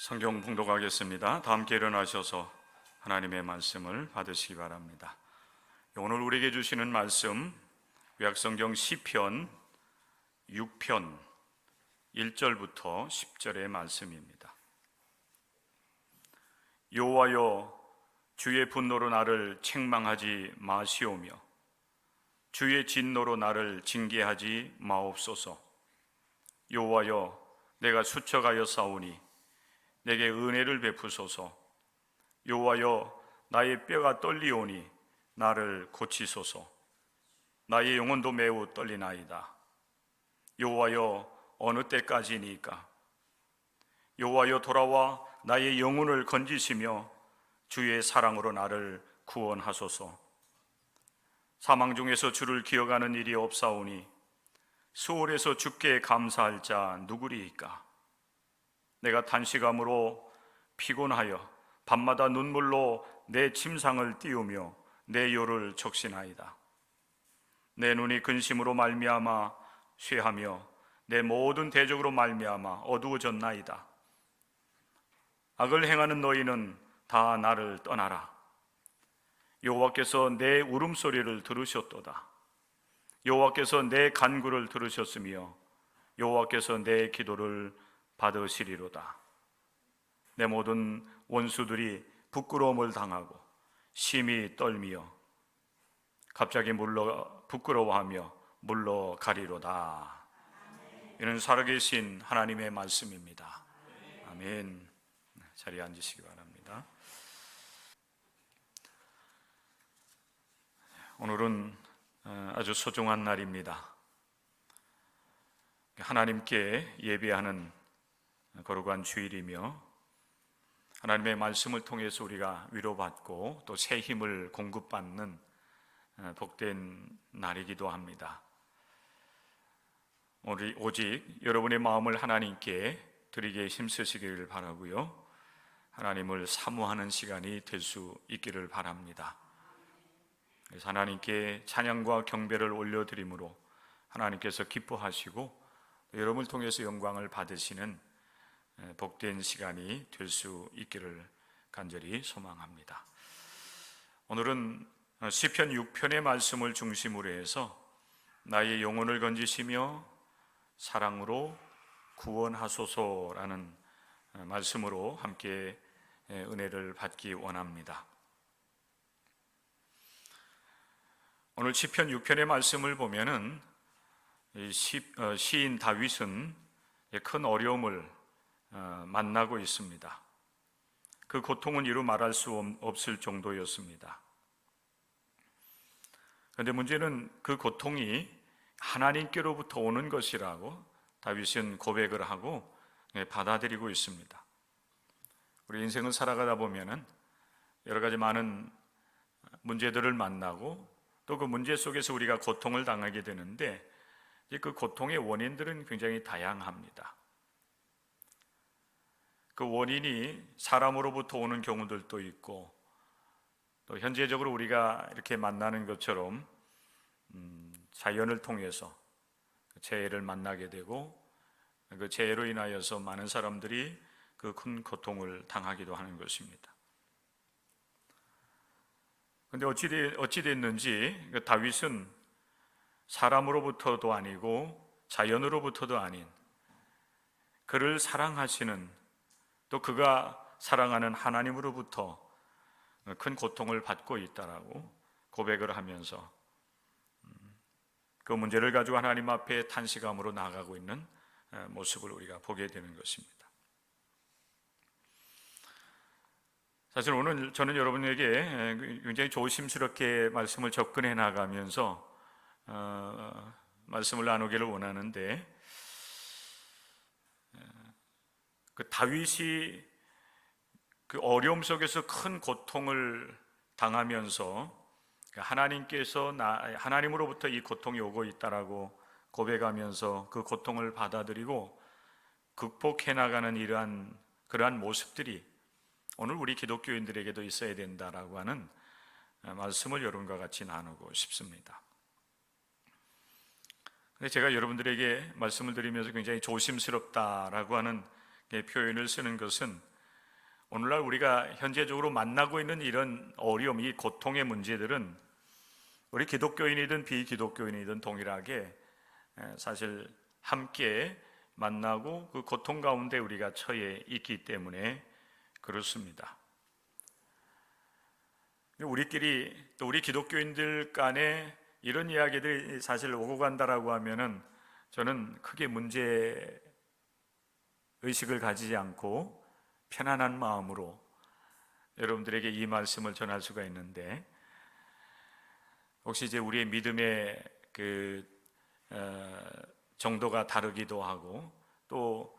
성경 봉독하겠습니다. 다 함께 일어나셔서 하나님의 말씀을 받으시기 바랍니다. 오늘 우리에게 주시는 말씀 구약성경 시편 6편 1절부터 10절의 말씀입니다. 여호와여, 주의 분노로 나를 책망하지 마시오며 주의 진노로 나를 징계하지 마옵소서. 여호와여, 내가 수척하여 싸우니 내게 은혜를 베푸소서. 여호와여, 나의 뼈가 떨리오니 나를 고치소서. 나의 영혼도 매우 떨리나이다. 여호와여, 어느 때까지니까? 여호와여, 돌아와 나의 영혼을 건지시며 주의 사랑으로 나를 구원하소서. 사망 중에서 주를 기억하는 일이 없사오니 수월에서 주께 감사할 자 누구리이까? 내가 탄식함으로 피곤하여 밤마다 눈물로 내 침상을 띄우며 내 혀를 적시나이다. 내 눈이 근심으로 말미암아 쇠하며 내 모든 대적으로 말미암아 어두워졌나이다. 악을 행하는 너희는 다 나를 떠나라. 여호와께서 내 울음소리를 들으셨도다. 여호와께서 내 간구를 들으셨으며 여호와께서 내 기도를 받으시리로다. 내 모든 원수들이 부끄러움을 당하고 심히 떨미어 갑자기 부끄러워하며 물러가리로다. 이는 살아계신 하나님의 말씀입니다. 아멘. 자리에 앉으시기 바랍니다. 오늘은 아주 소중한 날입니다. 하나님께 예배하는 거룩한 주일이며 하나님의 말씀을 통해서 우리가 위로받고 또 새 힘을 공급받는 복된 날이기도 합니다. 오직 여러분의 마음을 하나님께 드리게 힘쓰시기를 바라고요, 하나님을 사모하는 시간이 될 수 있기를 바랍니다. 그래서 하나님께 찬양과 경배를 올려드림으로 하나님께서 기뻐하시고 여러분을 통해서 영광을 받으시는 복된 시간이 될 수 있기를 간절히 소망합니다. 오늘은 시편 6편의 말씀을 중심으로 해서 나의 영혼을 건지시며 사랑으로 구원하소서라는 말씀으로 함께 은혜를 받기 원합니다. 오늘 시편 6편의 말씀을 보면은 시인 다윗은 큰 어려움을 만나고 있습니다. 그 고통은 이루 말할 수 없을 정도였습니다. 그런데 문제는 그 고통이 하나님께로부터 오는 것이라고 다윗은 고백을 하고 받아들이고 있습니다. 우리 인생을 살아가다 보면은 여러 가지 많은 문제들을 만나고 또 그 문제 속에서 우리가 고통을 당하게 되는데 그 고통의 원인들은 굉장히 다양합니다. 그 원인이 사람으로부터 오는 경우들도 있고 또 현재적으로 우리가 이렇게 만나는 것처럼 자연을 통해서 재해를 만나게 되고 그 재해로 인하여서 많은 사람들이 그 큰 고통을 당하기도 하는 것입니다. 그런데 어찌 됐는지 다윗은 사람으로부터도 아니고 자연으로부터도 아닌 그를 사랑하시는 또 그가 사랑하는 하나님으로부터 큰 고통을 받고 있다라고 고백을 하면서 그 문제를 가지고 하나님 앞에 탄식함으로 나아가고 있는 모습을 우리가 보게 되는 것입니다. 사실 오늘 저는 여러분에게 굉장히 조심스럽게 말씀을 접근해 나가면서 말씀을 나누기를 원하는데, 그 다윗이 그 어려움 속에서 큰 고통을 당하면서 하나님으로부터 이 고통이 오고 있다라고 고백하면서 그 고통을 받아들이고 극복해 나가는 그러한 모습들이 오늘 우리 기독교인들에게도 있어야 된다라고 하는 말씀을 여러분과 같이 나누고 싶습니다. 근데 제가 여러분들에게 말씀을 드리면서 굉장히 조심스럽다라고 하는 표현을 쓰는 것은 오늘날 우리가 현재적으로 만나고 있는 이런 어려움, 이 고통의 문제들은 우리 기독교인이든 비기독교인이든 동일하게 사실 함께 만나고 그 고통 가운데 우리가 처해 있기 때문에 그렇습니다. 우리끼리 또 우리 기독교인들 간에 이런 이야기들이 사실 오고 간다라고 하면은 저는 크게 문제 의식을 가지지 않고 편안한 마음으로 여러분들에게 이 말씀을 전할 수가 있는데, 혹시 이제 우리의 믿음의 정도가 다르기도 하고 또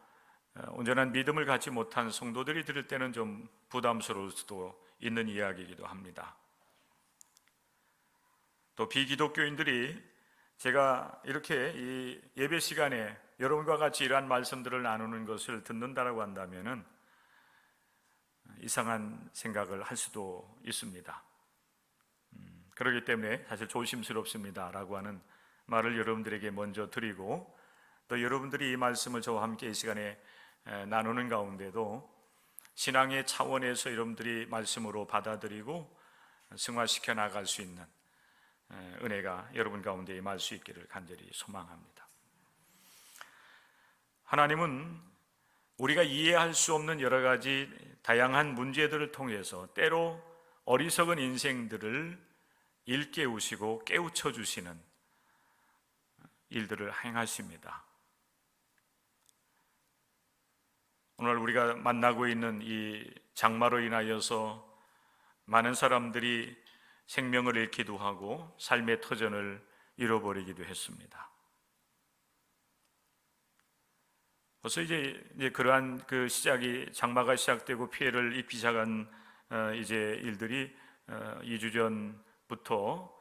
온전한 믿음을 갖지 못한 성도들이 들을 때는 좀 부담스러울 수도 있는 이야기이기도 합니다. 또 비기독교인들이 제가 이렇게 이 예배 시간에 여러분과 같이 이러한 말씀들을 나누는 것을 듣는다라고 한다면은 이상한 생각을 할 수도 있습니다. 그렇기 때문에 사실 조심스럽습니다 라고 하는 말을 여러분들에게 먼저 드리고, 또 여러분들이 이 말씀을 저와 함께 이 시간에 나누는 가운데도 신앙의 차원에서 여러분들이 말씀으로 받아들이고 승화시켜 나갈 수 있는 은혜가 여러분 가운데 임할 수 있기를 간절히 소망합니다. 하나님은 우리가 이해할 수 없는 여러 가지 다양한 문제들을 통해서 때로 어리석은 인생들을 일깨우시고 깨우쳐 주시는 일들을 행하십니다. 오늘 우리가 만나고 있는 이 장마로 인하여서 많은 사람들이 생명을 잃기도 하고 삶의 터전을 잃어버리기도 했습니다. 벌써 이제 그러한 시작이, 장마가 시작되고 피해를 입기 시작한 이제 일들이 2주 전부터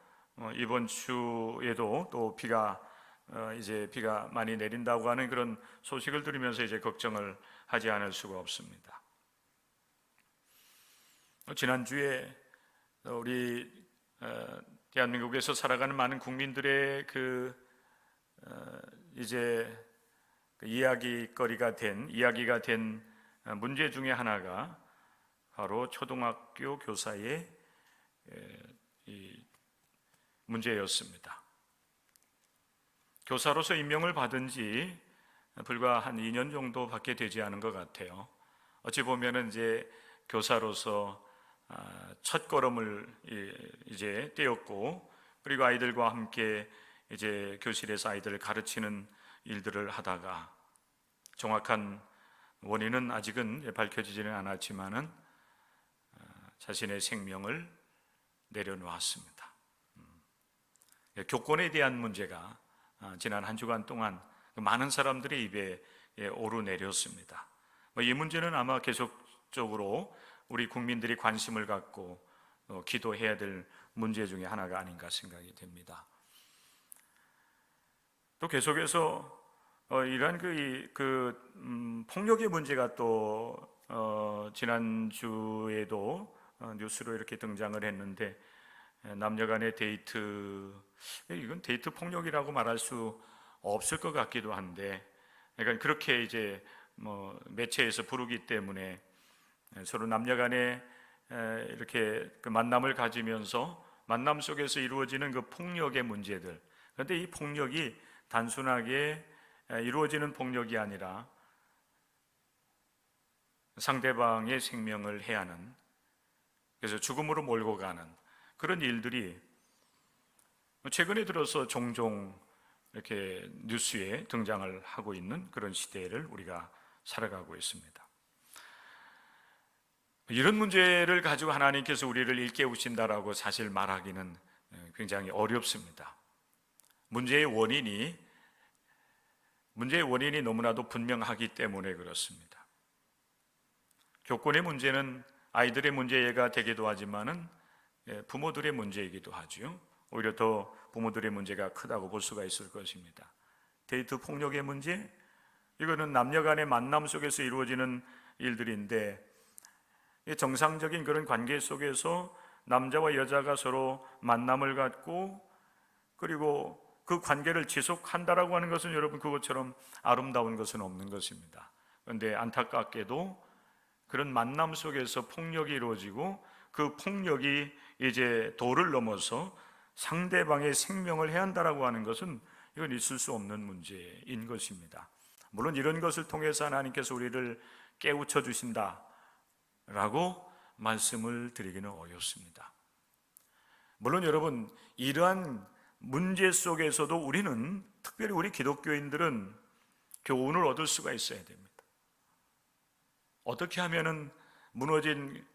이번 주에도 또 비가 많이 내린다고 하는 그런 소식을 들으면서 이제 걱정을 하지 않을 수가 없습니다. 지난주에 우리 대한민국에서 살아가는 많은 국민들의 이야기가 된 문제 중에 하나가 바로 초등학교 교사의 이 문제였습니다. 교사로서 임명을 받은 지 불과 한 2년 정도밖에 되지 않은 것 같아요. 어찌 보면은 이제 교사로서 첫 걸음을 이제 떼었고, 그리고 아이들과 함께 이제 교실에서 아이들을 가르치는 일들을 하다가 정확한 원인은 아직은 밝혀지지는 않았지만은 자신의 생명을 내려놓았습니다. 교권에 대한 문제가 지난 한 주간 동안 많은 사람들의 입에 오르내렸습니다. 이 문제는 아마 계속적으로 우리 국민들이 관심을 갖고 기도해야 될 문제 중에 하나가 아닌가 생각이 됩니다. 또 계속해서 이러한 폭력의 문제가 또 지난주에도 뉴스로 이렇게 등장을 했는데, 남녀간의 데이트, 이건 데이트 폭력이라고 말할 수 없을 것 같기도 한데, 그러니까 그렇게 이제 매체에서 부르기 때문에 서로 남녀간에 이렇게 만남을 가지면서 만남 속에서 이루어지는 그 폭력의 문제들. 그런데 이 폭력이 단순하게 이루어지는 폭력이 아니라 상대방의 생명을 해하는, 그래서 죽음으로 몰고 가는 그런 일들이 최근에 들어서 종종 이렇게 뉴스에 등장을 하고 있는 그런 시대를 우리가 살아가고 있습니다. 이런 문제를 가지고 하나님께서 우리를 일깨우신다라고 사실 말하기는 굉장히 어렵습니다. 문제의 원인이 너무나도 분명하기 때문에 그렇습니다. 교권의 문제는 아이들의 문제가 되기도 하지만은 부모들의 문제이기도 하죠. 오히려 더 부모들의 문제가 크다고 볼 수가 있을 것입니다. 데이트 폭력의 문제, 이거는 남녀 간의 만남 속에서 이루어지는 일들인데, 정상적인 그런 관계 속에서 남자와 여자가 서로 만남을 갖고 그리고 그 관계를 지속한다라고 하는 것은 여러분 그것처럼 아름다운 것은 없는 것입니다. 그런데 안타깝게도 그런 만남 속에서 폭력이 이루어지고 그 폭력이 이제 도를 넘어서 상대방의 생명을 해한다라고 하는 것은 이건 있을 수 없는 문제인 것입니다. 물론 이런 것을 통해서 하나님께서 우리를 깨우쳐 주신다라고 말씀을 드리기는 어렵습니다. 물론 여러분, 이러한 문제 속에서도 우리는, 특별히 우리 기독교인들은 교훈을 얻을 수가 있어야 됩니다. 어떻게 하면은 무너진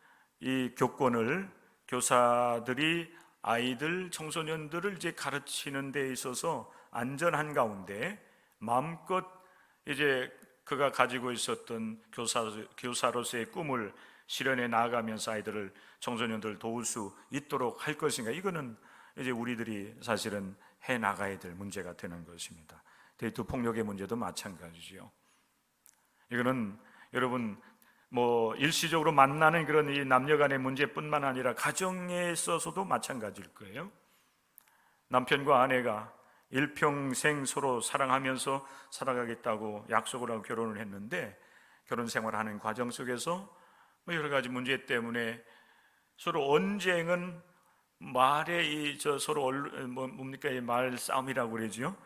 이 교권을 교사들이 아이들, 청소년들을 이제 가르치는 데 있어서 안전한 가운데 마음껏 이제 그가 가지고 있었던 교사로서의 꿈을 실현해 나아가면서 아이들을, 청소년들을 도울 수 있도록 할 것인가? 이거는 이제 우리들이 사실은 해 나가야 될 문제가 되는 것입니다. 데이트 폭력의 문제도 마찬가지죠. 이거는 여러분 일시적으로 만나는 그런 이 남녀 간의 문제뿐만 아니라 가정에 있어서도 마찬가지일 거예요. 남편과 아내가 일평생 서로 사랑하면서 살아가겠다고 약속을 하고 결혼을 했는데, 결혼 생활하는 과정 속에서 여러 가지 문제 때문에 서로 언쟁은 말에 서로 뭡니까 이 말 싸움이라고 그러죠.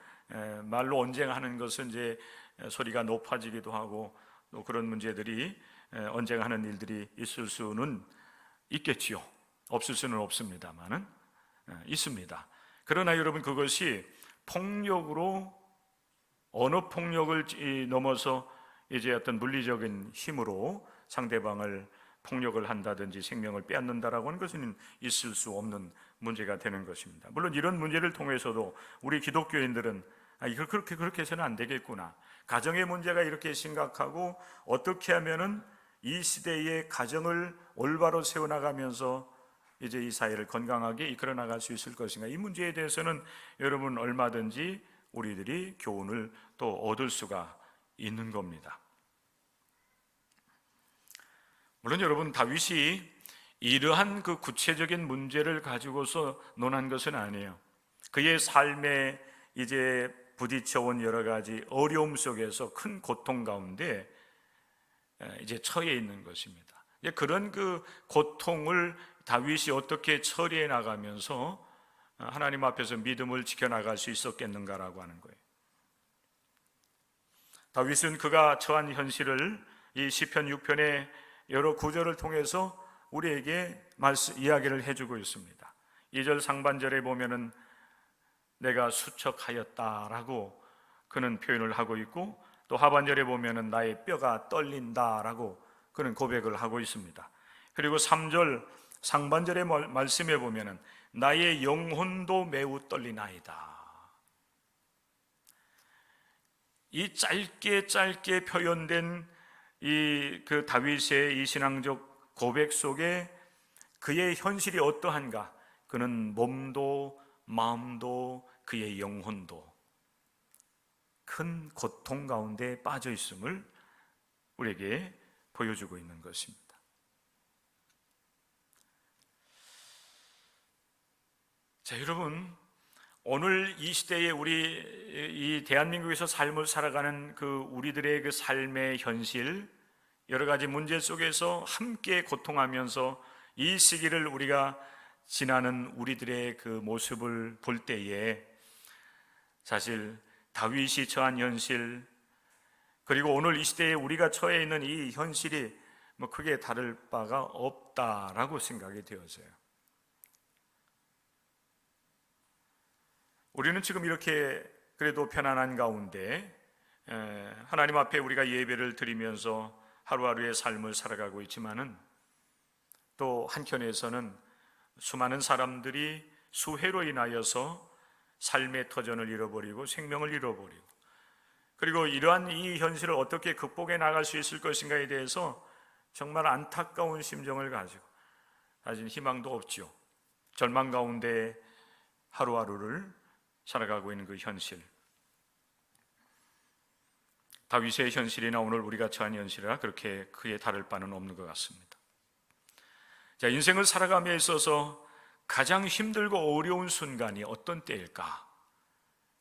말로 언쟁하는 것은 이제 소리가 높아지기도 하고 또 그런 문제들이 언쟁하는 일들이 있을 수는 있겠지요. 없을 수는 없습니다만은 있습니다. 그러나 여러분, 그것이 폭력으로, 언어 폭력을 넘어서 이제 어떤 물리적인 힘으로 상대방을 폭력을 한다든지 생명을 빼앗는다라고 하는 것은 있을 수 없는 문제가 되는 것입니다. 물론 이런 문제를 통해서도 우리 기독교인들은 그렇게 해서는 안 되겠구나, 가정의 문제가 이렇게 심각하고 어떻게 하면은 이 시대의 가정을 올바로 세워나가면서 이제 이 사회를 건강하게 이끌어 나갈 수 있을 것인가, 이 문제에 대해서는 여러분 얼마든지 우리들이 교훈을 또 얻을 수가 있는 겁니다. 물론 여러분, 다윗이 이러한 그 구체적인 문제를 가지고서 논한 것은 아니에요. 그의 삶에 이제 부딪혀온 여러 가지 어려움 속에서 큰 고통 가운데 이제 처해 있는 것입니다. 그런 그 고통을 다윗이 어떻게 처리해 나가면서 하나님 앞에서 믿음을 지켜나갈 수 있었겠는가라고 하는 거예요. 다윗은 그가 처한 현실을 이 시편 6편의 여러 구절을 통해서 우리에게 이야기를 해주고 있습니다. 2절 상반절에 보면은 내가 수척하였다라고 그는 표현을 하고 있고, 또 하반절에 보면은 나의 뼈가 떨린다라고 그는 고백을 하고 있습니다. 그리고 3절 상반절의 말씀에 보면은 나의 영혼도 매우 떨리나이다. 이 짧게 표현된 이 그 다윗의 이 신앙적 고백 속에 그의 현실이 어떠한가? 그는 몸도 마음도 그의 영혼도 큰 고통 가운데 빠져 있음을 우리에게 보여주고 있는 것입니다. 자, 여러분, 오늘 이 시대에 우리 이 대한민국에서 삶을 살아가는 그 우리들의 그 삶의 현실, 여러 가지 문제 속에서 함께 고통하면서 이 시기를 우리가 지나는 우리들의 그 모습을 볼 때에 사실 다윗이 처한 현실, 그리고 오늘 이 시대에 우리가 처해 있는 이 현실이 크게 다를 바가 없다라고 생각이 되어져요. 우리는 지금 이렇게 그래도 편안한 가운데 하나님 앞에 우리가 예배를 드리면서 하루하루의 삶을 살아가고 있지만은, 또 한켠에서는 수많은 사람들이 수해로 인하여서 삶의 터전을 잃어버리고 생명을 잃어버리고, 그리고 이러한 이 현실을 어떻게 극복해 나갈 수 있을 것인가에 대해서 정말 안타까운 심정을 가지고 사실 희망도 없지요. 절망 가운데 하루하루를 살아가고 있는 그 현실, 다윗의 현실이나 오늘 우리가 처한 현실이라 그렇게 크게 다를 바는 없는 것 같습니다. 자, 인생을 살아감에 있어서 가장 힘들고 어려운 순간이 어떤 때일까?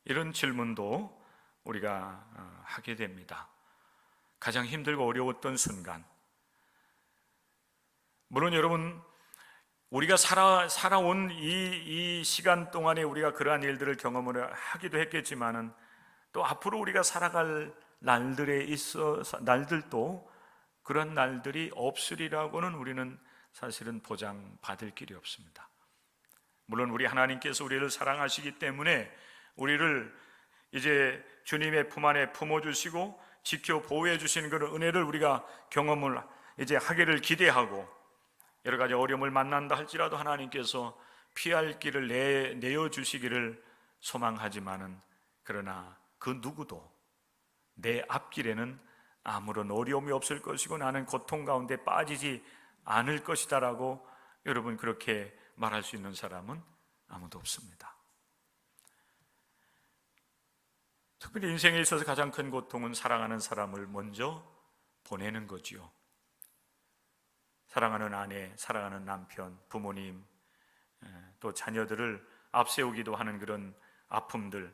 이런 질문도 우리가 하게 됩니다. 가장 힘들고 어려웠던 순간, 물론 여러분, 우리가 살아온 이 시간 동안에 우리가 그러한 일들을 경험을 하기도 했겠지만은, 또 앞으로 우리가 살아갈 날들도 그런 날들이 없으리라고는 우리는 사실은 보장받을 길이 없습니다. 물론 우리 하나님께서 우리를 사랑하시기 때문에 우리를 이제 주님의 품 안에 품어주시고 지켜 보호해 주시는 그런 은혜를 우리가 경험을 이제 하기를 기대하고, 여러 가지 어려움을 만난다 할지라도 하나님께서 피할 길을 내어 주시기를 소망하지만은, 그러나 그 누구도 내 앞길에는 아무런 어려움이 없을 것이고 나는 고통 가운데 빠지지 않을 것이다라고 여러분 그렇게 말할 수 있는 사람은 아무도 없습니다. 특별히 인생에 있어서 가장 큰 고통은 사랑하는 사람을 먼저 보내는 거지요. 사랑하는 아내, 사랑하는 남편, 부모님, 또 자녀들을 앞세우기도 하는 그런 아픔들,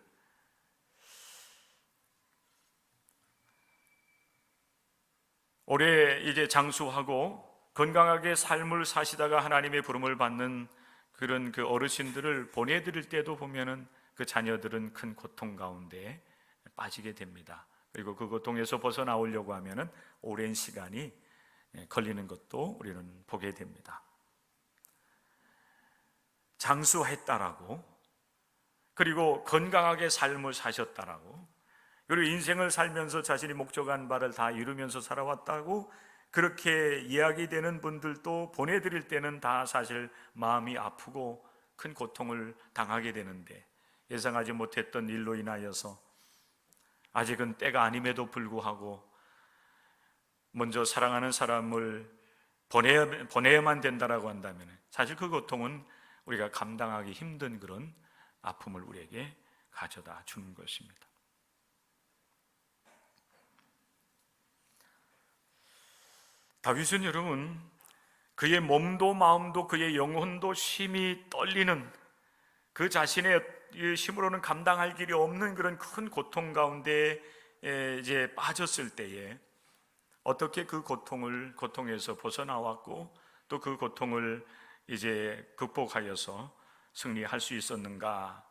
오래 이제 장수하고 건강하게 삶을 사시다가 하나님의 부름을 받는 그런 그 어르신들을 보내드릴 때도 보면은 그 자녀들은 큰 고통 가운데 빠지게 됩니다. 그리고 그 고통에서 벗어나오려고 하면은 오랜 시간이 걸리는 것도 우리는 보게 됩니다. 장수했다라고, 그리고 건강하게 삶을 사셨다라고, 그리고 인생을 살면서 자신이 목적한 바를 다 이루면서 살아왔다고 그렇게 이야기되는 분들도 보내드릴 때는 다 사실 마음이 아프고 큰 고통을 당하게 되는데, 예상하지 못했던 일로 인하여서 아직은 때가 아님에도 불구하고 먼저 사랑하는 사람을 보내야만 된다라고 한다면 사실 그 고통은 우리가 감당하기 힘든 그런 아픔을 우리에게 가져다 주는 것입니다. 다윗은 여러분, 그의 몸도 마음도 그의 영혼도 심히 떨리는, 그 자신의 힘으로는 감당할 길이 없는 그런 큰 고통 가운데 이제 빠졌을 때에 어떻게 그 고통에서 벗어나왔고 또 그 고통을 이제 극복하여서 승리할 수 있었는가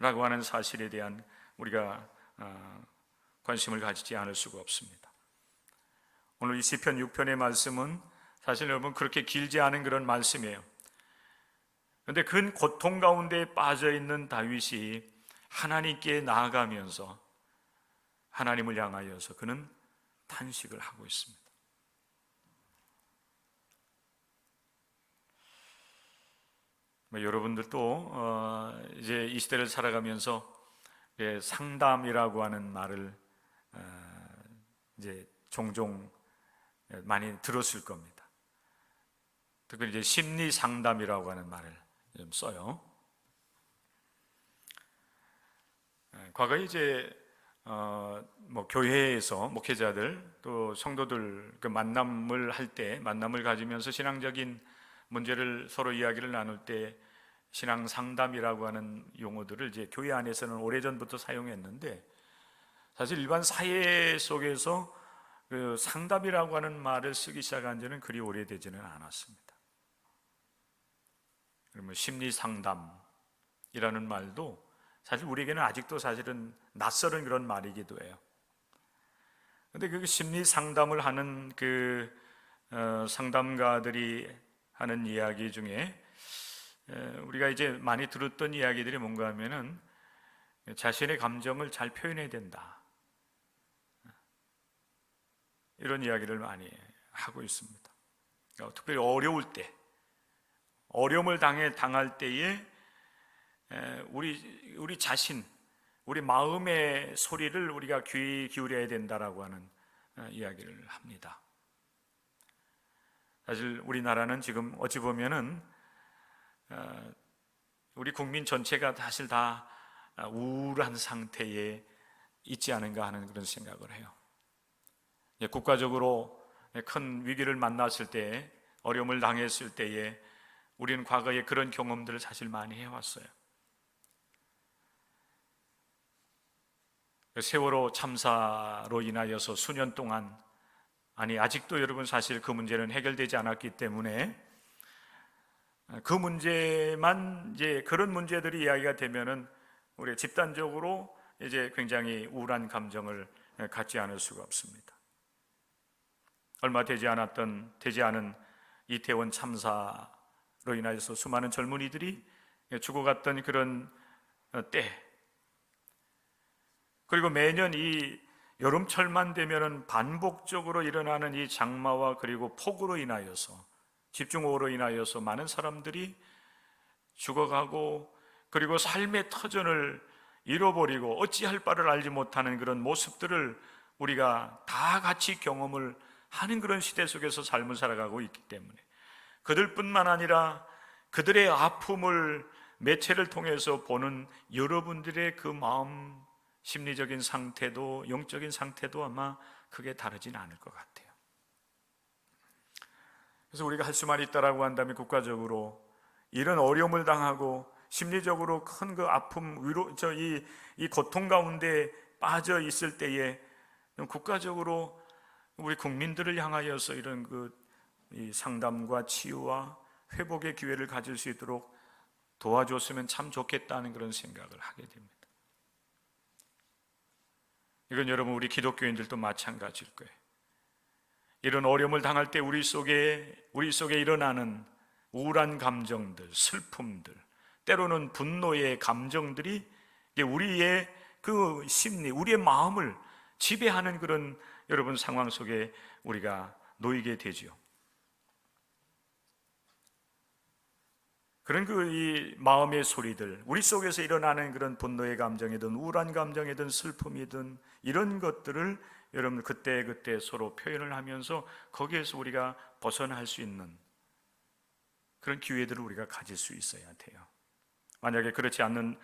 라고 하는 사실에 대한 우리가 관심을 가지지 않을 수가 없습니다. 오늘 이 시편 6편의 말씀은 사실 여러분 그렇게 길지 않은 그런 말씀이에요. 그런데 그 고통 가운데 빠져있는 다윗이 하나님께 나아가면서 하나님을 향하여서 그는 탄식을 하고 있습니다. 여러분들도 이제 이 시대를 살아가면서 상담이라고 하는 말을 이제 종종 많이 들었을 겁니다. 특히 이제 심리 상담이라고 하는 말을 좀 써요. 과거에 이제 교회에서 목회자들 또 성도들 그 만남을 가지면서 신앙적인 문제를 서로 이야기를 나눌 때 신앙 상담이라고 하는 용어들을 이제 교회 안에서는 오래전부터 사용했는데, 사실 일반 사회 속에서 그 상담이라고 하는 말을 쓰기 시작한 지는 그리 오래되지는 않았습니다. 그러면 심리 상담이라는 말도 사실 우리에게는 아직도 사실은 낯설은 그런 말이기도 해요. 그런데 그 심리 상담을 하는 그 상담가들이 하는 이야기 중에 우리가 이제 많이 들었던 이야기들이 뭔가 하면은 자신의 감정을 잘 표현해야 된다, 이런 이야기를 많이 하고 있습니다. 특별히 어려울 때, 어려움을 당할 때에 우리 자신, 우리 마음의 소리를 우리가 귀 기울여야 된다라고 하는 이야기를 합니다. 사실 우리나라는 지금 어찌 보면은 우리 국민 전체가 사실 다 우울한 상태에 있지 않은가 하는 그런 생각을 해요. 국가적으로 큰 위기를 만났을 때, 어려움을 당했을 때에 우리는 과거에 그런 경험들을 사실 많이 해왔어요. 세월호 참사로 인하여서 수년 동안 아직도 여러분 사실 그 문제는 해결되지 않았기 때문에 그 문제만 이제 그런 문제들이 이야기가 되면은 우리 집단적으로 이제 굉장히 우울한 감정을 갖지 않을 수가 없습니다. 얼마 되지 않은 이태원 참사로 인하여서 수많은 젊은이들이 죽어갔던 그런 때, 그리고 매년 이 여름철만 되면은 반복적으로 일어나는 이 장마와 그리고 폭우로 인하여서, 집중호우로 인하여서 많은 사람들이 죽어가고, 그리고 삶의 터전을 잃어버리고 어찌할 바를 알지 못하는 그런 모습들을 우리가 다 같이 경험을 하는 그런 시대 속에서 삶을 살아가고 있기 때문에, 그들뿐만 아니라 그들의 아픔을 매체를 통해서 보는 여러분들의 그 마음, 심리적인 상태도, 영적인 상태도 아마 크게 다르진 않을 것 같아요. 그래서 우리가 할 수만 있다라고 한다면, 국가적으로 이런 어려움을 당하고 심리적으로 큰 그 아픔, 위로, 이 고통 가운데 빠져 있을 때에 국가적으로 우리 국민들을 향하여서 이런 이 상담과 치유와 회복의 기회를 가질 수 있도록 도와줬으면 참 좋겠다는 그런 생각을 하게 됩니다. 이건 여러분 우리 기독교인들도 마찬가지일 거예요. 이런 어려움을 당할 때 우리 속에 일어나는 우울한 감정들, 슬픔들, 때로는 분노의 감정들이 우리의 그 심리, 우리의 마음을 지배하는 그런 여러분 상황 속에 우리가 놓이게 되죠. 그런 이 마음의 소리들, 우리 속에서 일어나는 그런 분노의 감정이든 우울한 감정이든 슬픔이든 이런 것들을 여러분 그때 서로 표현을 하면서 거기에서 우리가 벗어날 수 있는 그런 기회들을 우리가 가질 수 있어야 돼요. 만약에 그렇지 않는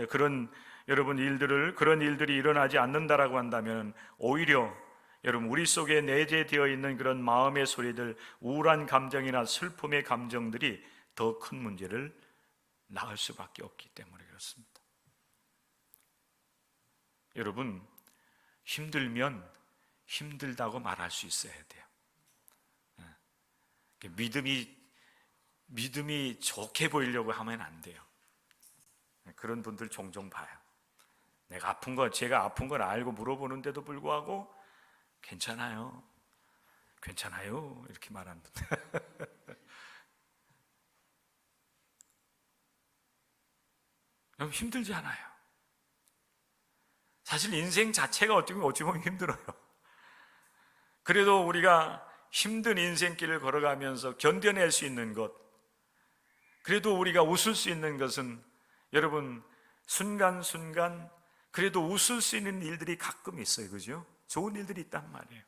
그런 일들이 일어나지 않는다라고 한다면, 오히려 여러분 우리 속에 내재되어 있는 그런 마음의 소리들, 우울한 감정이나 슬픔의 감정들이 더 큰 문제를 낳을 수밖에 없기 때문에 그렇습니다. 여러분, 힘들면 힘들다고 말할 수 있어야 돼요. 믿음이 좋게 보이려고 하면 안 돼요. 그런 분들 종종 봐요. 제가 아픈 걸 알고 물어보는데도 불구하고 괜찮아요 이렇게 말하는 분들. 너무 힘들지 않아요. 사실 인생 자체가 어찌 보면 힘들어요. 그래도 우리가 힘든 인생길을 걸어가면서 견뎌낼 수 있는 것, 그래도 우리가 웃을 수 있는 것은 여러분 순간순간 그래도 웃을 수 있는 일들이 가끔 있어요. 그죠? 좋은 일들이 있단 말이에요.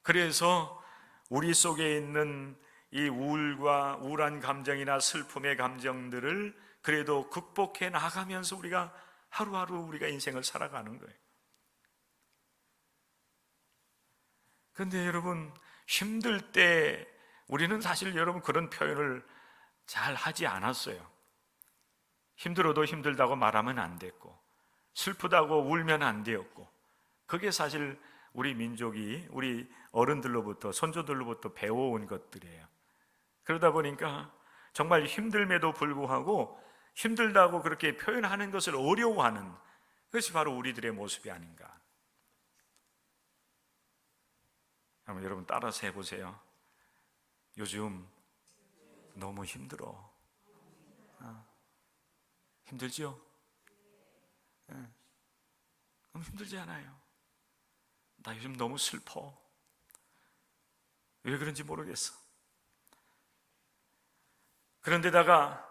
그래서 우리 속에 있는 이 우울한 감정이나 슬픔의 감정들을 그래도 극복해 나가면서 우리가 하루하루 우리가 인생을 살아가는 거예요. 그런데 여러분, 힘들 때 우리는 사실 여러분 그런 표현을 잘 하지 않았어요. 힘들어도 힘들다고 말하면 안 됐고, 슬프다고 울면 안 되었고, 그게 사실 우리 민족이 우리 어른들로부터, 선조들로부터 배워온 것들이에요. 그러다 보니까 정말 힘듦에도 불구하고 힘들다고 그렇게 표현하는 것을 어려워하는 그것이 바로 우리들의 모습이 아닌가. 한번 여러분 따라서 해보세요. 요즘 너무 힘들어. 힘들죠? 너무 힘들지 않아요? 나 요즘 너무 슬퍼. 왜 그런지 모르겠어. 그런데다가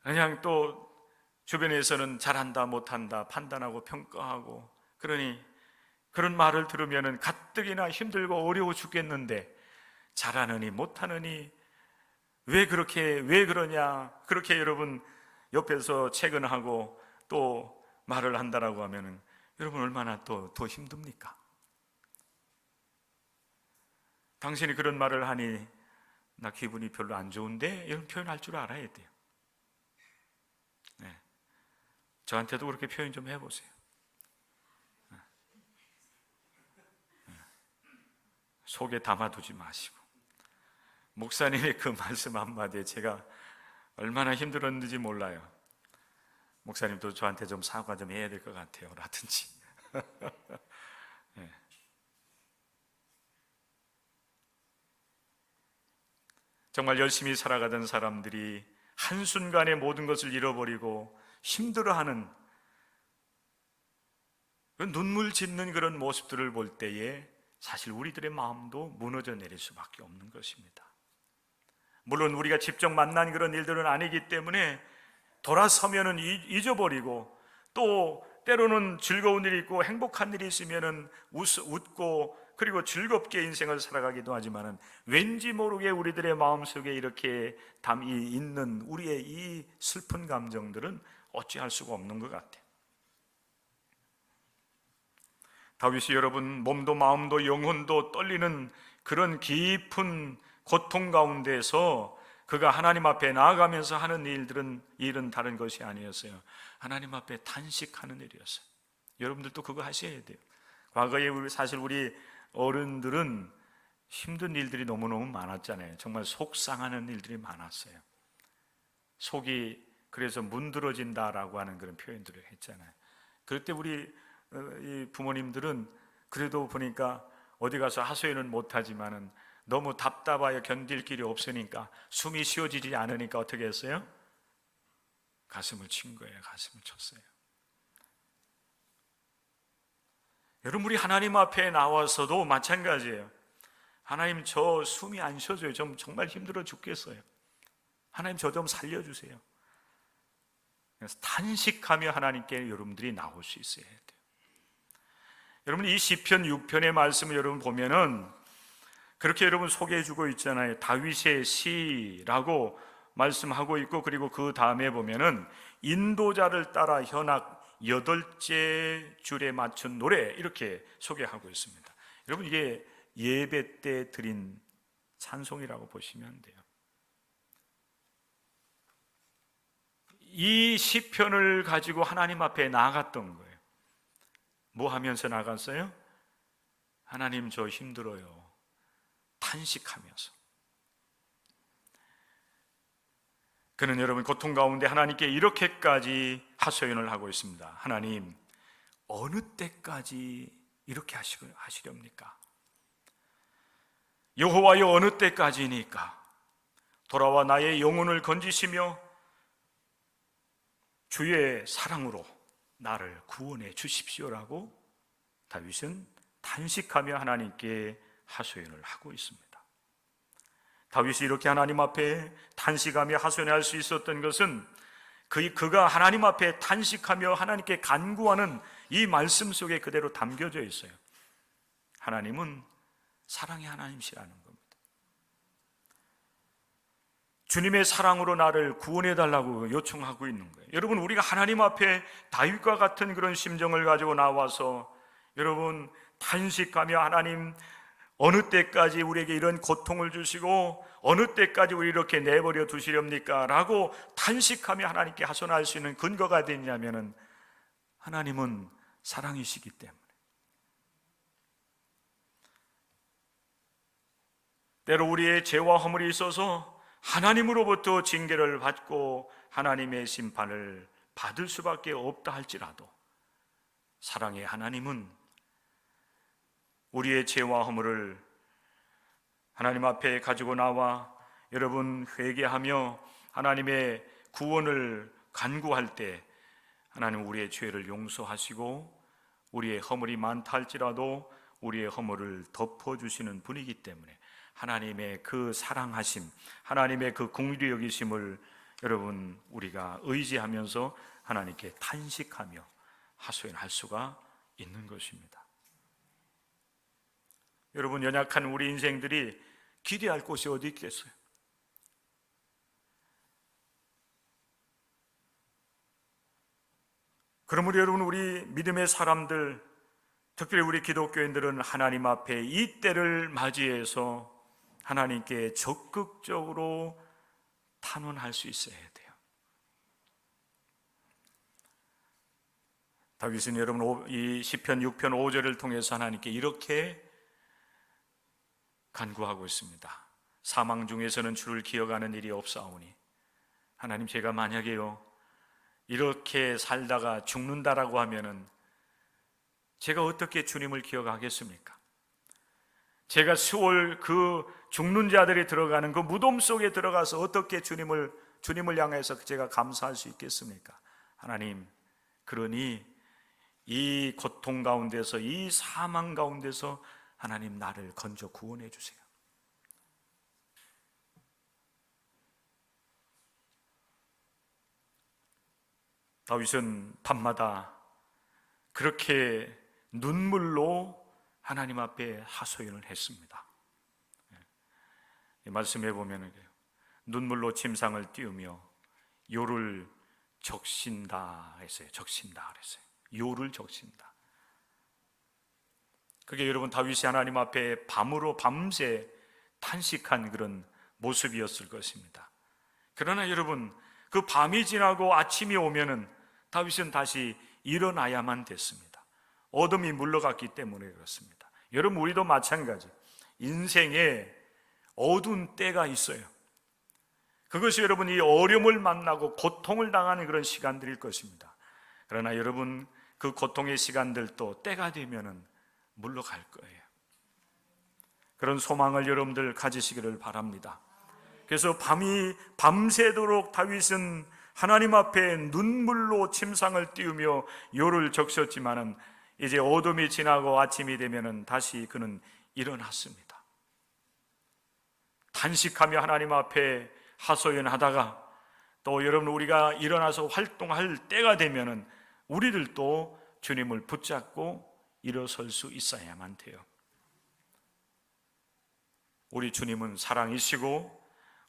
그냥 또 주변에서는 잘한다 못한다 판단하고 평가하고, 그러니 그런 말을 들으면 가뜩이나 힘들고 어려워 죽겠는데 잘하느니 못하느니 왜 그러냐, 그렇게 여러분 옆에서 채근하고 또 말을 한다라고 하면 여러분 얼마나 더 힘듭니까? 당신이 그런 말을 하니 나 기분이 별로 안 좋은데 이런 표현할 줄 알아야 돼요. 네. 저한테도 그렇게 표현 좀 해보세요. 속에 담아두지 마시고, 목사님의 그 말씀 한마디에 제가 얼마나 힘들었는지 몰라요. 목사님도 저한테 좀 사과 좀 해야 될 것 같아요 라든지. 네. 정말 열심히 살아가던 사람들이 한순간에 모든 것을 잃어버리고 힘들어하는, 눈물 짓는 그런 모습들을 볼 때에 사실 우리들의 마음도 무너져 내릴 수밖에 없는 것입니다. 물론 우리가 직접 만난 그런 일들은 아니기 때문에 돌아서면은 잊어버리고, 또 때로는 즐거운 일이 있고 행복한 일이 있으면은 웃고 그리고 즐겁게 인생을 살아가기도 하지만은 왠지 모르게 우리들의 마음속에 이렇게 담이 있는 우리의 이 슬픈 감정들은 어찌할 수가 없는 것 같아요. 다윗이 여러분 몸도 마음도 영혼도 떨리는 그런 깊은 고통 가운데서 그가 하나님 앞에 나아가면서 하는 일은 다른 것이 아니었어요. 하나님 앞에 단식하는 일이었어요. 여러분들도 그거 하셔야 돼요. 과거에 사실 우리 어른들은 힘든 일들이 너무너무 많았잖아요. 정말 속상하는 일들이 많았어요. 속이 그래서 문드러진다라고 하는 그런 표현들을 했잖아요. 그럴 때 우리 이 부모님들은 그래도 보니까 어디 가서 하소연은 못하지만은 너무 답답하여 견딜 길이 없으니까, 숨이 쉬어지지 않으니까 어떻게 했어요? 가슴을 친 거예요. 가슴을 쳤어요. 여러분, 우리 하나님 앞에 나와서도 마찬가지예요. 하나님, 저 숨이 안 쉬어져요. 정말 힘들어 죽겠어요. 하나님, 저 좀 살려주세요. 그래서 단식하며 하나님께 여러분들이 나올 수 있어야 돼요. 여러분, 이 시편 6편의 말씀을 여러분 보면은 그렇게 여러분 소개해 주고 있잖아요. 다윗의 시라고 말씀하고 있고, 그리고 그 다음에 보면은 인도자를 따라 현악 8째 줄에 맞춘 노래, 이렇게 소개하고 있습니다. 여러분, 이게 예배 때 드린 찬송이라고 보시면 돼요. 이 시편을 가지고 하나님 앞에 나아갔던 거예요. 뭐 하면서 나갔어요? 하나님, 저 힘들어요. 탄식하면서. 그는 여러분 고통 가운데 하나님께 이렇게까지 하소연을 하고 있습니다. 하나님, 어느 때까지 이렇게 하시렵니까? 여호와여, 어느 때까지니까? 돌아와 나의 영혼을 건지시며 주의 사랑으로 나를 구원해 주십시오라고 다윗은 탄식하며 하나님께 하소연을 하고 있습니다. 다윗이 이렇게 하나님 앞에 탄식하며 하소연할 수 있었던 것은 그가 하나님 앞에 탄식하며 하나님께 간구하는 이 말씀 속에 그대로 담겨져 있어요. 하나님은 사랑의 하나님이시라는 겁니다. 주님의 사랑으로 나를 구원해 달라고 요청하고 있는 거예요. 여러분, 우리가 하나님 앞에 다윗과 같은 그런 심정을 가지고 나와서 여러분 탄식하며 하나님, 어느 때까지 우리에게 이런 고통을 주시고 어느 때까지 우리 이렇게 내버려 두시렵니까? 라고 탄식하며 하나님께 하소연할 수 있는 근거가 되냐면은 하나님은 사랑이시기 때문에. 때로 우리의 죄와 허물이 있어서 하나님으로부터 징계를 받고 하나님의 심판을 받을 수밖에 없다 할지라도 사랑의 하나님은 우리의 죄와 허물을 하나님 앞에 가지고 나와 여러분 회개하며 하나님의 구원을 간구할 때 하나님 우리의 죄를 용서하시고 우리의 허물이 많다 할지라도 우리의 허물을 덮어주시는 분이기 때문에 하나님의 그 사랑하심, 하나님의 그 긍휼히 여기심을 여러분 우리가 의지하면서 하나님께 탄식하며 하소연할 수가 있는 것입니다. 여러분, 연약한 우리 인생들이 기대할 곳이 어디 있겠어요? 그러므로 여러분, 우리 믿음의 사람들, 특별히 우리 기독교인들은 하나님 앞에 이 때를 맞이해서 하나님께 적극적으로 탄원할 수 있어야 돼요. 다윗은 여러분 이 시편 6편 5절을 통해서 하나님께 이렇게 간구하고 있습니다. 사망 중에서는 주를 기억하는 일이 없사오니 하나님, 제가 만약에요 이렇게 살다가 죽는다라고 하면은 제가 어떻게 주님을 기억하겠습니까? 제가 수월 그 죽는 자들이 들어가는 그 무덤 속에 들어가서 어떻게 주님을 향해서 제가 감사할 수 있겠습니까? 하나님, 그러니 이 고통 가운데서, 이 사망 가운데서 하나님, 나를 건져 구원해 주세요. 다윗은 밤마다 그렇게 눈물로 하나님 앞에 하소연을 했습니다. 이 말씀해 보면 눈물로 침상을 띄우며 요를 적신다 했어요. 적신다 그랬어요. 요를 적신다. 그게 여러분 다윗이 하나님 앞에 밤새 탄식한 그런 모습이었을 것입니다. 그러나 여러분, 그 밤이 지나고 아침이 오면은 다윗은 다시 일어나야만 됐습니다. 어둠이 물러갔기 때문에 그렇습니다. 여러분, 우리도 마찬가지. 인생에 어두운 때가 있어요. 그것이 여러분 이 어려움을 만나고 고통을 당하는 그런 시간들일 것입니다. 그러나 여러분, 그 고통의 시간들도 때가 되면은 물러갈 거예요. 그런 소망을 여러분들 가지시기를 바랍니다. 그래서 밤새도록 다윗은 하나님 앞에 눈물로 침상을 띄우며 요를 적셨지만은 이제 어둠이 지나고 아침이 되면은 다시 그는 일어났습니다. 탄식하며 하나님 앞에 하소연하다가 또 여러분, 우리가 일어나서 활동할 때가 되면은 우리들도 주님을 붙잡고 일어설 수 있어야만 돼요. 우리 주님은 사랑이시고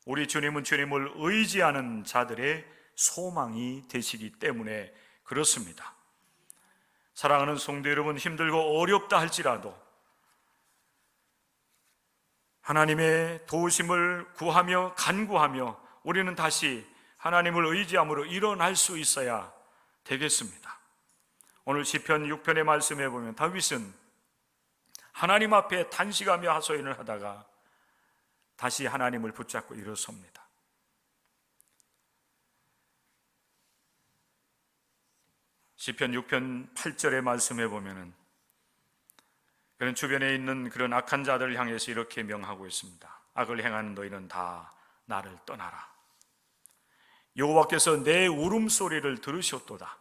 우리 주님은 주님을 의지하는 자들의 소망이 되시기 때문에 그렇습니다. 사랑하는 성도 여러분, 힘들고 어렵다 할지라도 하나님의 도우심을 구하며 간구하며 우리는 다시 하나님을 의지함으로 일어날 수 있어야 되겠습니다. 오늘 시편 6편의 말씀에 보면 다윗은 하나님 앞에 탄식하며 하소연을 하다가 다시 하나님을 붙잡고 일어섭니다. 시편 6편 8절의 말씀에 보면은 그런 주변에 있는 그런 악한 자들을 향해서 이렇게 명하고 있습니다. 악을 행하는 너희는 다 나를 떠나라. 여호와께서 내 울음소리를 들으셨도다.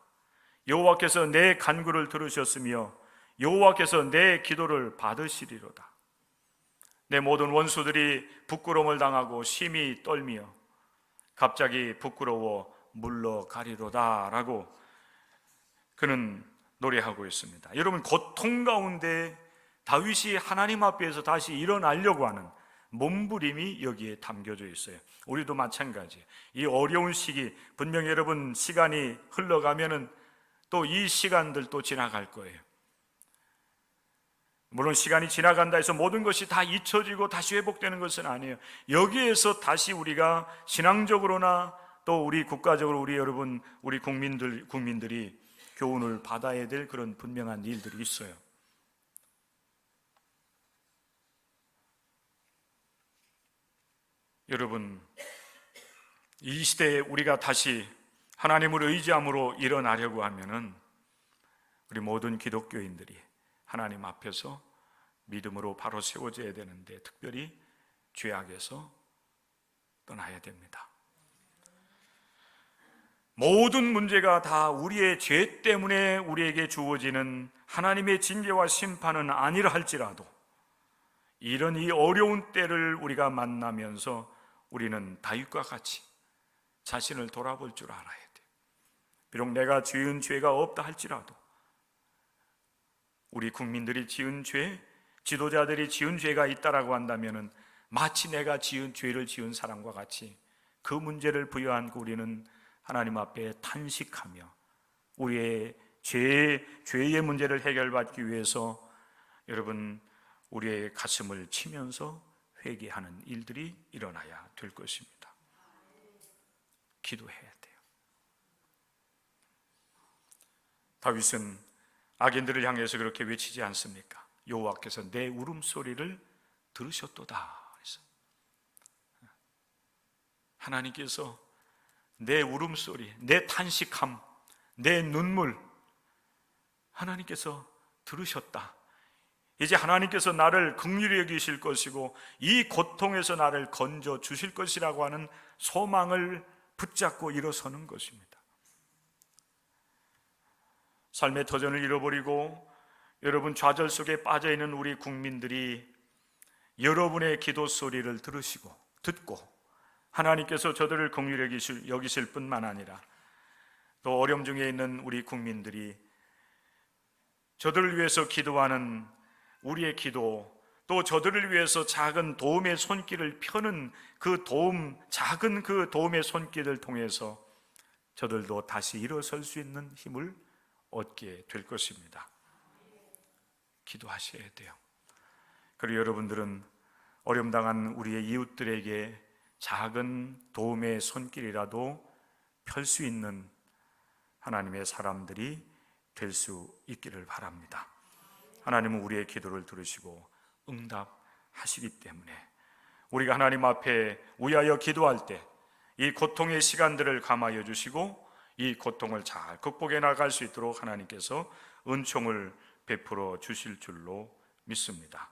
여호와께서 내 간구를 들으셨으며 여호와께서 내 기도를 받으시리로다. 내 모든 원수들이 부끄러움을 당하고 심히 떨며 갑자기 부끄러워 물러가리로다 라고 그는 노래하고 있습니다. 여러분, 고통 가운데 다윗이 하나님 앞에서 다시 일어나려고 하는 몸부림이 여기에 담겨져 있어요. 우리도 마찬가지예요. 이 어려운 시기, 분명히 여러분 시간이 흘러가면은 또 이 시간들 또 지나갈 거예요. 물론 시간이 지나간다 해서 모든 것이 다 잊혀지고 다시 회복되는 것은 아니에요. 여기에서 다시 우리가 신앙적으로나 또 우리 국가적으로 우리 여러분, 우리 국민들이 교훈을 받아야 될 그런 분명한 일들이 있어요. 여러분, 이 시대에 우리가 다시 하나님을 의지함으로 일어나려고 하면은 우리 모든 기독교인들이 하나님 앞에서 믿음으로 바로 세워져야 되는데 특별히 죄악에서 떠나야 됩니다. 모든 문제가 다 우리의 죄 때문에 우리에게 주어지는 하나님의 징계와 심판은 아니라 할지라도 이런 이 어려운 때를 우리가 만나면서 우리는 다윗과 같이 자신을 돌아볼 줄 알아야 돼요. 비록 내가 지은 죄가 없다 할지라도 우리 국민들이 지은 죄, 지도자들이 지은 죄가 있다라고 한다면은 마치 내가 지은 죄를 지은 사람과 같이 그 문제를 부여안고 우리는 하나님 앞에 탄식하며 우리의 죄의 문제를 해결받기 위해서 여러분 우리의 가슴을 치면서 회개하는 일들이 일어나야 될 것입니다. 기도해야 돼요. 다윗은 악인들을 향해서 그렇게 외치지 않습니까? 여호와께서 내 울음소리를 들으셨도다. 그래서 하나님께서 내 울음소리, 내 탄식함, 내 눈물, 하나님께서 들으셨다. 이제 하나님께서 나를 긍휼히 여기실 것이고 이 고통에서 나를 건져 주실 것이라고 하는 소망을 붙잡고 일어서는 것입니다. 삶의 터전을 잃어버리고 여러분 좌절 속에 빠져있는 우리 국민들이 여러분의 기도 소리를 듣고 하나님께서 저들을 긍휼히 여기실 뿐만 아니라 또 어려움 중에 있는 우리 국민들이 저들을 위해서 기도하는 우리의 기도, 또 저들을 위해서 작은 도움의 손길을 펴는 작은 그 도움의 손길을 통해서 저들도 다시 일어설 수 있는 힘을 얻게 될 것입니다. 기도하셔야 돼요. 그리고 여러분들은 어려움 당한 우리의 이웃들에게 작은 도움의 손길이라도 펼 수 있는 하나님의 사람들이 될 수 있기를 바랍니다. 하나님은 우리의 기도를 들으시고 응답하시기 때문에 우리가 하나님 앞에 위하여 기도할 때 이 고통의 시간들을 감하여 주시고 이 고통을 잘 극복해 나갈 수 있도록 하나님께서 은총을 베풀어 주실 줄로 믿습니다.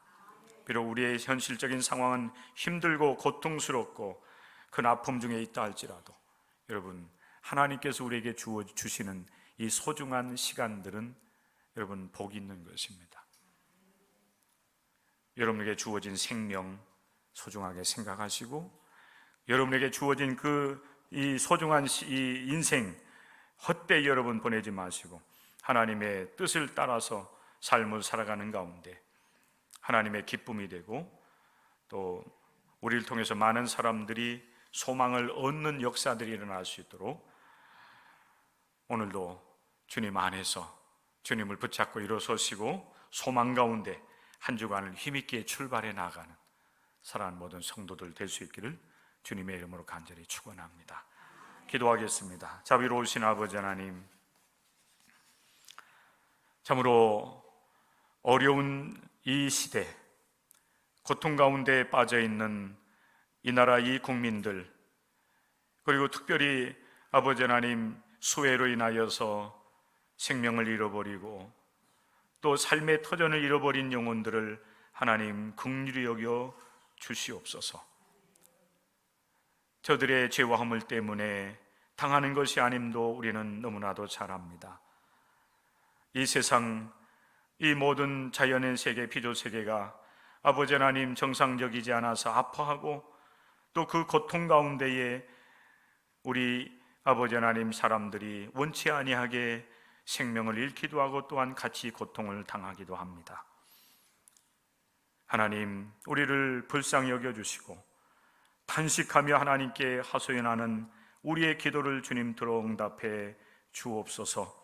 비록 우리의 현실적인 상황은 힘들고 고통스럽고 큰 아픔 중에 있다 할지라도 여러분, 하나님께서 우리에게 주시는 이 소중한 시간들은 여러분 복이 있는 것입니다. 여러분에게 주어진 생명 소중하게 생각하시고 여러분에게 주어진 이 소중한 이 인생 헛되이 여러분 보내지 마시고 하나님의 뜻을 따라서 삶을 살아가는 가운데 하나님의 기쁨이 되고 또 우리를 통해서 많은 사람들이 소망을 얻는 역사들이 일어날 수 있도록 오늘도 주님 안에서 주님을 붙잡고 일어서시고 소망 가운데 한 주간을 힘있게 출발해 나가는 사랑하는 모든 성도들 될 수 있기를 주님의 이름으로 간절히 축원합니다. 기도하겠습니다. 자비로우신 아버지 하나님, 참으로 어려운 이 시대, 고통 가운데 빠져있는 이 나라 이 국민들, 그리고 특별히 아버지 하나님 수해로 인하여서 생명을 잃어버리고 또 삶의 터전을 잃어버린 영혼들을 하나님 긍휼히 여겨 주시옵소서. 저들의 죄와 허물 때문에 당하는 것이 아님도 우리는 너무나도 잘 압니다. 이 세상, 이 모든 자연의 세계, 피조세계가 아버지 하나님 정상적이지 않아서 아파하고 또 그 고통 가운데에 우리 아버지 하나님 사람들이 원치 아니하게 생명을 잃기도 하고 또한 같이 고통을 당하기도 합니다. 하나님, 우리를 불쌍히 여겨주시고 탄식하며 하나님께 하소연하는 우리의 기도를 주님께로 응답해 주옵소서.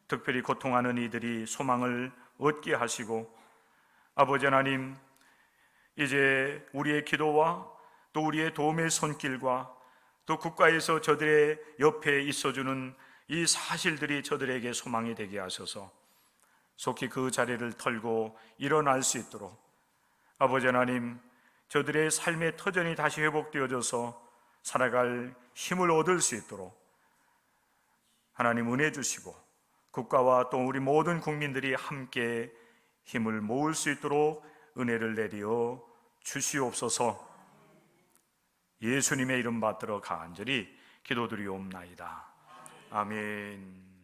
특별히 고통하는 이들이 소망을 얻게 하시고 아버지 하나님, 이제 우리의 기도와 또 우리의 도움의 손길과 또 국가에서 저들의 옆에 있어주는 이 사실들이 저들에게 소망이 되게 하셔서 속히 그 자리를 털고 일어날 수 있도록 아버지 하나님, 저들의 삶의 터전이 다시 회복되어져서 살아갈 힘을 얻을 수 있도록 하나님 은혜 주시고 국가와 또 우리 모든 국민들이 함께 힘을 모을 수 있도록 은혜를 내리어 주시옵소서. 예수님의 이름 받들어 간절히 기도드리옵나이다. 아멘.